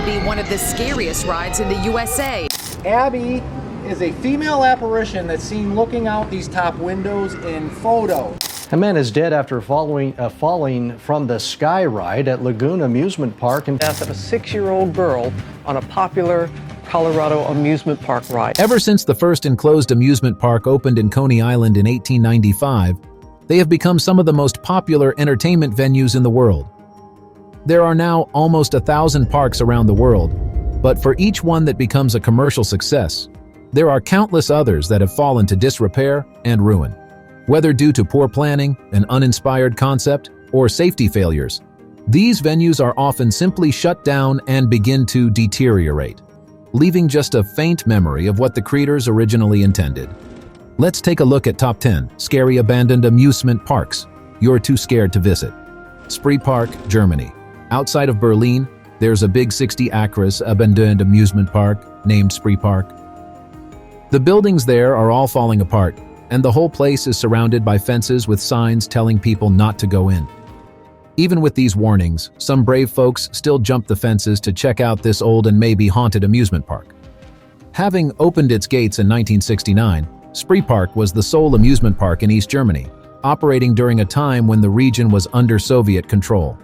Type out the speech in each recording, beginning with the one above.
be one of the scariest rides in the USA. Abby is a female apparition that's seen looking out these top windows in photos. A man is dead after falling from the sky ride at Lagoon Amusement Park. And death of a 6-year-old girl on a popular Colorado amusement park ride. Ever since the first enclosed amusement park opened in Coney Island in 1895, they have become some of the most popular entertainment venues in the world. There are now almost 1,000 parks around the world, but for each one that becomes a commercial success, there are countless others that have fallen to disrepair and ruin. Whether due to poor planning, an uninspired concept, or safety failures, these venues are often simply shut down and begin to deteriorate, leaving just a faint memory of what the creators originally intended. Let's take a look at top 10 scary abandoned amusement parks you're too scared to visit. Spree Park, Germany. Outside of Berlin, there's a big 60 acres abandoned amusement park named Spree Park. The buildings there are all falling apart, and the whole place is surrounded by fences with signs telling people not to go in. Even with these warnings, some brave folks still jump the fences to check out this old and maybe haunted amusement park. Having opened its gates in 1969, Spree Park was the sole amusement park in East Germany, operating during a time when the region was under Soviet control.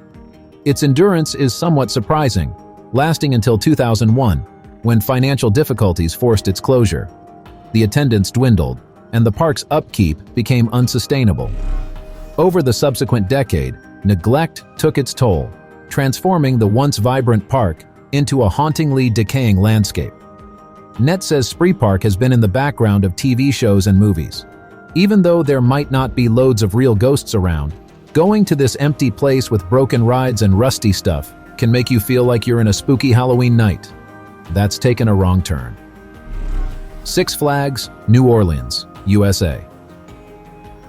Its endurance is somewhat surprising, lasting until 2001, when financial difficulties forced its closure. The attendance dwindled, and the park's upkeep became unsustainable. Over the subsequent decade, neglect took its toll, transforming the once vibrant park into a hauntingly decaying landscape. Net says Spree Park has been in the background of TV shows and movies. Even though there might not be loads of real ghosts around, going to this empty place with broken rides and rusty stuff can make you feel like you're in a spooky Halloween night. That's taken a wrong turn. Six Flags, New Orleans, USA.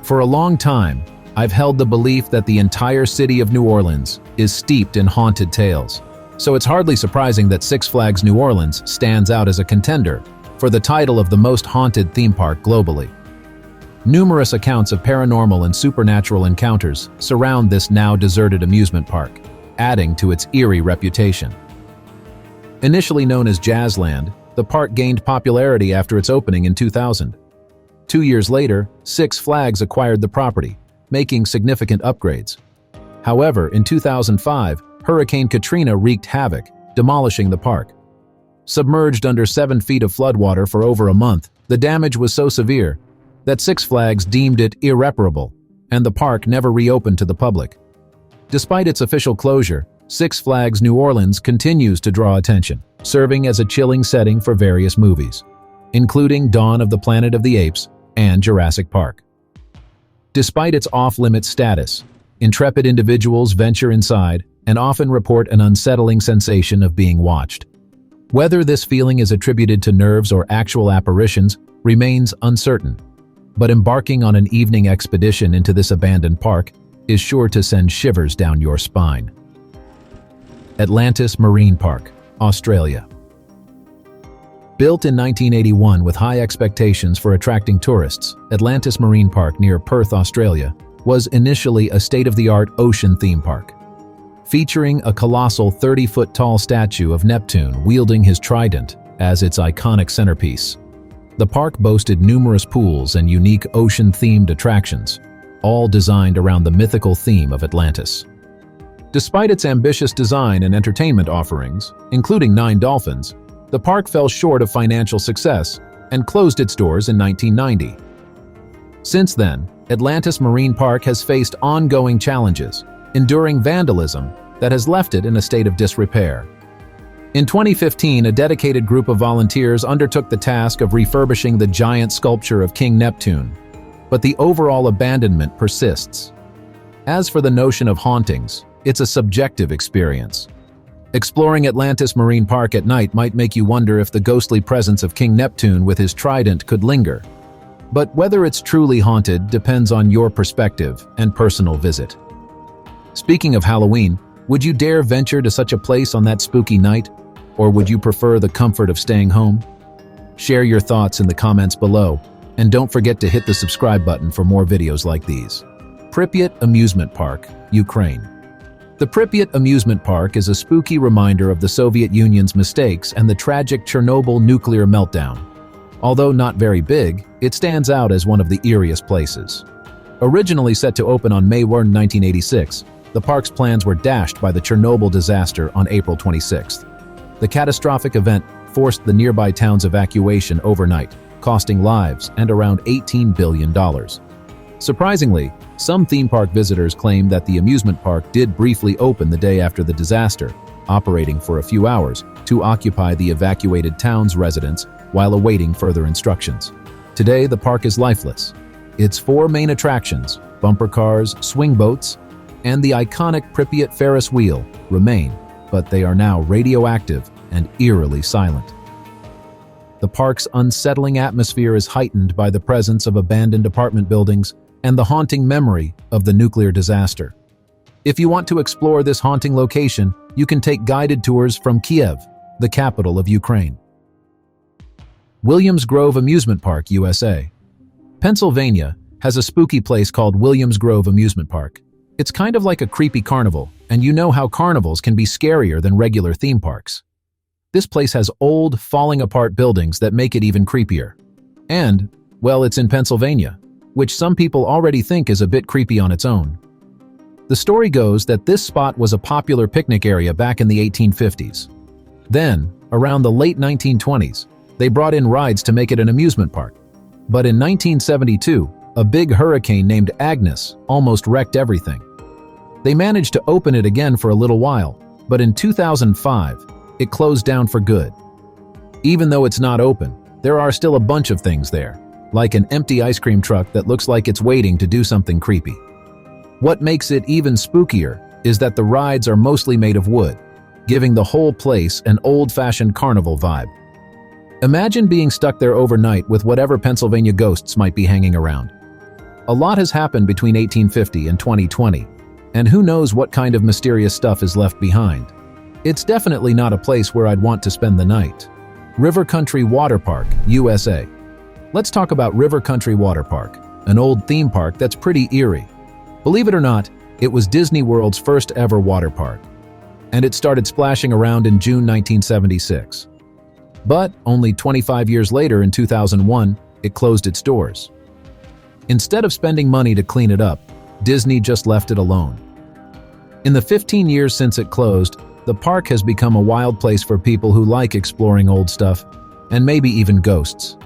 For a long time, I've held the belief that the entire city of New Orleans is steeped in haunted tales. So it's hardly surprising that Six Flags New Orleans stands out as a contender for the title of the most haunted theme park globally. Numerous accounts of paranormal and supernatural encounters surround this now deserted amusement park, adding to its eerie reputation. Initially known as Jazzland, the park gained popularity after its opening in 2000. 2 years later, Six Flags acquired the property, making significant upgrades. However, in 2005, Hurricane Katrina wreaked havoc, demolishing the park. Submerged under 7 feet of floodwater for over a month, the damage was so severe that Six Flags deemed it irreparable, and the park never reopened to the public. Despite its official closure, Six Flags New Orleans continues to draw attention, serving as a chilling setting for various movies, including Dawn of the Planet of the Apes and Jurassic Park. Despite its off-limits status, intrepid individuals venture inside and often report an unsettling sensation of being watched. Whether this feeling is attributed to nerves or actual apparitions remains uncertain, but embarking on an evening expedition into this abandoned park is sure to send shivers down your spine. Atlantis Marine Park, Australia. Built in 1981 with high expectations for attracting tourists, Atlantis Marine Park near Perth, Australia, was initially a state-of-the-art ocean theme park. Featuring a colossal 30-foot-tall statue of Neptune wielding his trident as its iconic centerpiece. The park boasted numerous pools and unique ocean-themed attractions, all designed around the mythical theme of Atlantis. Despite its ambitious design and entertainment offerings, including 9 dolphins, the park fell short of financial success and closed its doors in 1990. Since then, Atlantis Marine Park has faced ongoing challenges, enduring vandalism that has left it in a state of disrepair. In 2015, a dedicated group of volunteers undertook the task of refurbishing the giant sculpture of King Neptune, but the overall abandonment persists. As for the notion of hauntings, it's a subjective experience. Exploring Atlantis Marine Park at night might make you wonder if the ghostly presence of King Neptune with his trident could linger. But whether it's truly haunted depends on your perspective and personal visit. Speaking of Halloween, would you dare venture to such a place on that spooky night? Or would you prefer the comfort of staying home? Share your thoughts in the comments below, and don't forget to hit the subscribe button for more videos like these. Priet Amusement Park, Ukraine. The Priet Amusement Park is a spooky reminder of the Soviet Union's mistakes and the tragic Chernobyl nuclear meltdown. Although not very big, it stands out as one of the eeriest places. Originally set to open on May 1, 1986, the park's plans were dashed by the Chernobyl disaster on April 26. The catastrophic event forced the nearby town's evacuation overnight, costing lives and around $18 billion. Surprisingly, some theme park visitors claim that the amusement park did briefly open the day after the disaster, operating for a few hours to occupy the evacuated town's residents while awaiting further instructions. Today, the park is lifeless. Its four main attractions, bumper cars, swing boats, and the iconic Priet Ferris wheel, remain, but they are now radioactive and eerily silent. The park's unsettling atmosphere is heightened by the presence of abandoned apartment buildings and the haunting memory of the nuclear disaster. If you want to explore this haunting location, you can take guided tours from Kiev, the capital of Ukraine. Williams Grove Amusement Park, USA. Pennsylvania has a spooky place called Williams Grove Amusement Park. It's kind of like a creepy carnival, and you know how carnivals can be scarier than regular theme parks. This place has old, falling-apart buildings that make it even creepier. And, well, it's in Pennsylvania, which some people already think is a bit creepy on its own. The story goes that this spot was a popular picnic area back in the 1850s. Then, around the late 1920s, they brought in rides to make it an amusement park. But in 1972, a big hurricane named Agnes almost wrecked everything. They managed to open it again for a little while, but in 2005, it closed down for good. Even though it's not open, there are still a bunch of things there, like an empty ice cream truck that looks like it's waiting to do something creepy. What makes it even spookier is that the rides are mostly made of wood, giving the whole place an old-fashioned carnival vibe. Imagine being stuck there overnight with whatever Pennsylvania ghosts might be hanging around. A lot has happened between 1850 and 2020, and who knows what kind of mysterious stuff is left behind. It's definitely not a place where I'd want to spend the night. River Country Water Park, USA. Let's talk about River Country Water Park, an old theme park that's pretty eerie. Believe it or not, it was Disney World's first ever water park, and it started splashing around in June 1976. But only 25 years later, in 2001, it closed its doors. Instead of spending money to clean it up, Disney just left it alone. In the 15 years since it closed, the park has become a wild place for people who like exploring old stuff, and maybe even ghosts.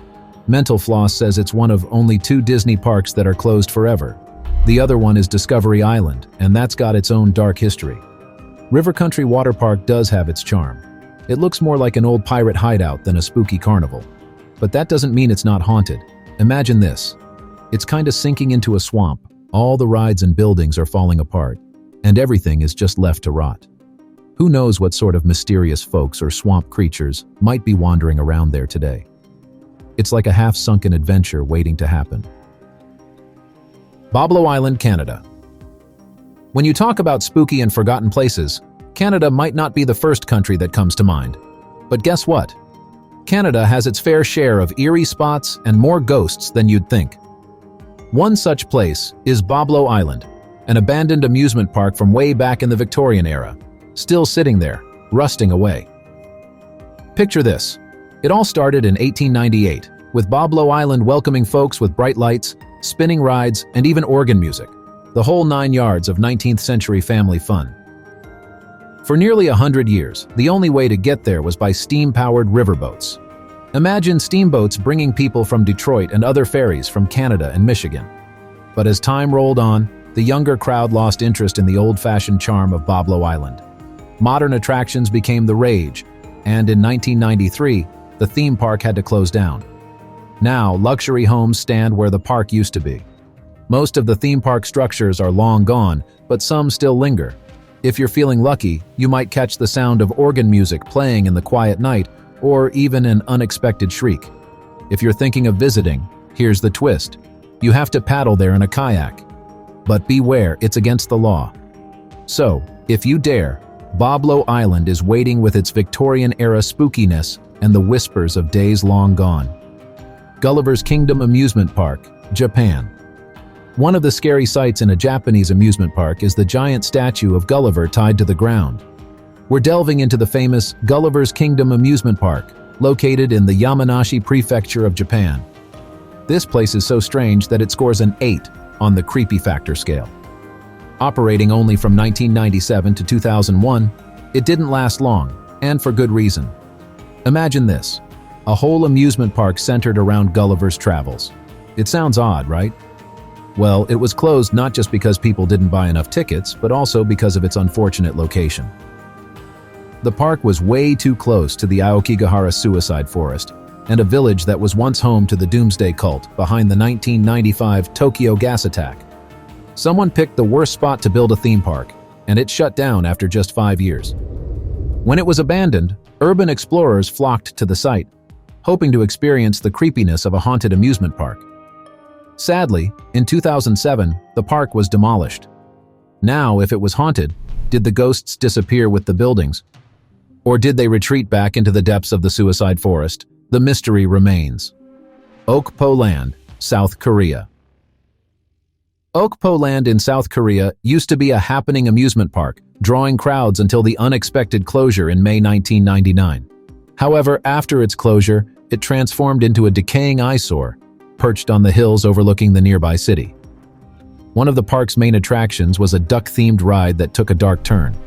Mental Floss says it's one of only 2 Disney parks that are closed forever. The other one is Discovery Island, and that's got its own dark history. River Country Water Park does have its charm. It looks more like an old pirate hideout than a spooky carnival. But that doesn't mean it's not haunted. Imagine this. It's kinda sinking into a swamp. All the rides and buildings are falling apart, and everything is just left to rot. Who knows what sort of mysterious folks or swamp creatures might be wandering around there today. It's like a half-sunken adventure waiting to happen. Boblo Island, Canada. When you talk about spooky and forgotten places, Canada might not be the first country that comes to mind. But guess what? Canada has its fair share of eerie spots and more ghosts than you'd think. One such place is Boblo Island, an abandoned amusement park from way back in the Victorian era, still sitting there, rusting away. Picture this. It all started in 1898, with Boblo Island welcoming folks with bright lights, spinning rides, and even organ music, the whole 9 yards of 19th century family fun. For nearly 100 years, the only way to get there was by steam-powered riverboats. Imagine steamboats bringing people from Detroit and other ferries from Canada and Michigan. But as time rolled on, the younger crowd lost interest in the old-fashioned charm of Boblo Island. Modern attractions became the rage, and in 1993, the theme park had to close down. Now, luxury homes stand where the park used to be. Most of the theme park structures are long gone, but some still linger. If you're feeling lucky, you might catch the sound of organ music playing in the quiet night, or even an unexpected shriek. If you're thinking of visiting, here's the twist. You have to paddle there in a kayak. But beware, it's against the law. So, if you dare, Boblo Island is waiting with its Victorian-era spookiness and the whispers of days long gone. Gulliver's Kingdom Amusement Park, Japan. One of the scary sights in a Japanese amusement park is the giant statue of Gulliver tied to the ground. We're delving into the famous Gulliver's Kingdom amusement park, located in the Yamanashi Prefecture of Japan. This place is so strange that it scores an 8 on the creepy factor scale. Operating only from 1997 to 2001, it didn't last long, and for good reason. Imagine this, a whole amusement park centered around Gulliver's travels. It sounds odd, right? Well, it was closed not just because people didn't buy enough tickets, but also because of its unfortunate location. The park was way too close to the Aokigahara suicide forest, and a village that was once home to the Doomsday Cult behind the 1995 Tokyo gas attack. Someone picked the worst spot to build a theme park, and it shut down after just 5 years. When it was abandoned, urban explorers flocked to the site, hoping to experience the creepiness of a haunted amusement park. Sadly, in 2007, the park was demolished. Now, if it was haunted, did the ghosts disappear with the buildings? Or did they retreat back into the depths of the suicide forest? The mystery remains. Oakpo Land, South Korea. Oakpo Land in South Korea used to be a happening amusement park, drawing crowds until the unexpected closure in May 1999. However, after its closure, it transformed into a decaying eyesore, perched on the hills overlooking the nearby city. One of the park's main attractions was a duck-themed ride that took a dark turn.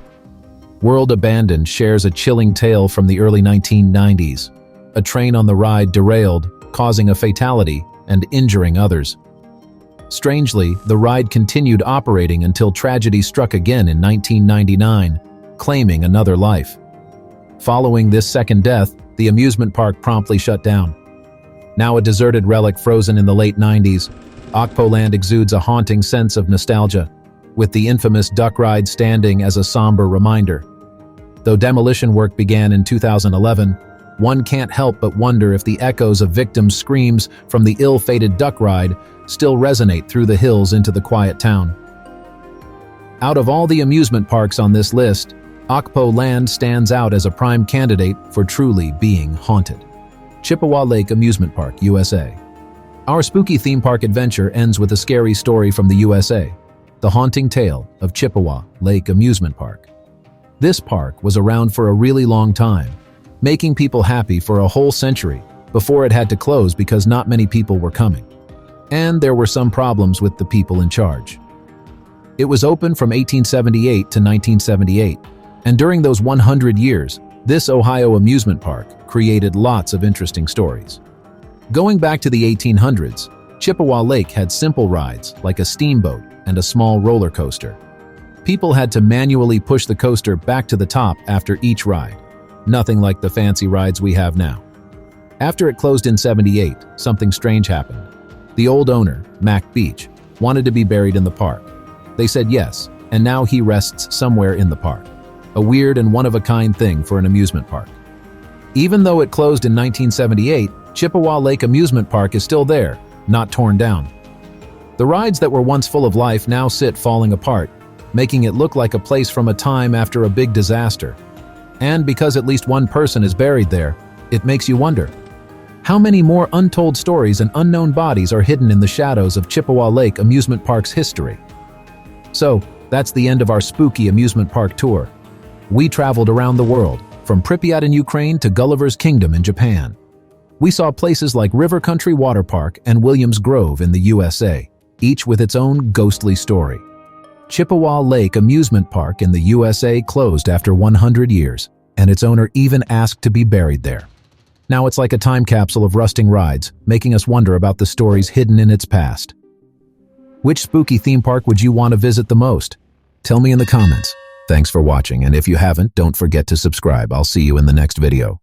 World Abandoned shares a chilling tale from the early 1990s. A train on the ride derailed, causing a fatality and injuring others. Strangely, the ride continued operating until tragedy struck again in 1999, claiming another life. Following this second death, the amusement park promptly shut down. Now a deserted relic frozen in the late 90s, Oakpo Land exudes a haunting sense of nostalgia, with the infamous duck ride standing as a somber reminder. Though demolition work began in 2011, one can't help but wonder if the echoes of victims' screams from the ill-fated duck ride still resonate through the hills into the quiet town. Out of all the amusement parks on this list, Oakpo Land stands out as a prime candidate for truly being haunted. Chipawa Lake Amusement Park, USA. Our spooky theme park adventure ends with a scary story from the USA, the haunting tale of Chipawa Lake Amusement Park. This park was around for a really long time, making people happy for a whole century before it had to close because not many people were coming. And there were some problems with the people in charge. It was open from 1878 to 1978, and during those 100 years, this Ohio amusement park created lots of interesting stories. Going back to the 1800s, Chipawa Lake had simple rides like a steamboat and a small roller coaster. People had to manually push the coaster back to the top after each ride. Nothing like the fancy rides we have now. After it closed in '78, something strange happened. The old owner, Mac Beach, wanted to be buried in the park. They said yes, and now he rests somewhere in the park. A weird and one-of-a-kind thing for an amusement park. Even though it closed in 1978, Chippewa Lake Amusement Park is still there, not torn down. The rides that were once full of life now sit falling apart, making it look like a place from a time after a big disaster. And because at least one person is buried there, it makes you wonder, how many more untold stories and unknown bodies are hidden in the shadows of Chippewa Lake Amusement Park's history? So, that's the end of our spooky amusement park tour. We traveled around the world, from Priet in Ukraine to Gulliver's Kingdom in Japan. We saw places like River Country Water Park and Williams Grove in the USA, each with its own ghostly story. Chippewa Lake Amusement Park in the USA closed after 100 years, and its owner even asked to be buried there. Now it's like a time capsule of rusting rides, making us wonder about the stories hidden in its past. Which spooky theme park would you want to visit the most? Tell me in the comments. Thanks for watching, and if you haven't, don't forget to subscribe. I'll see you in the next video.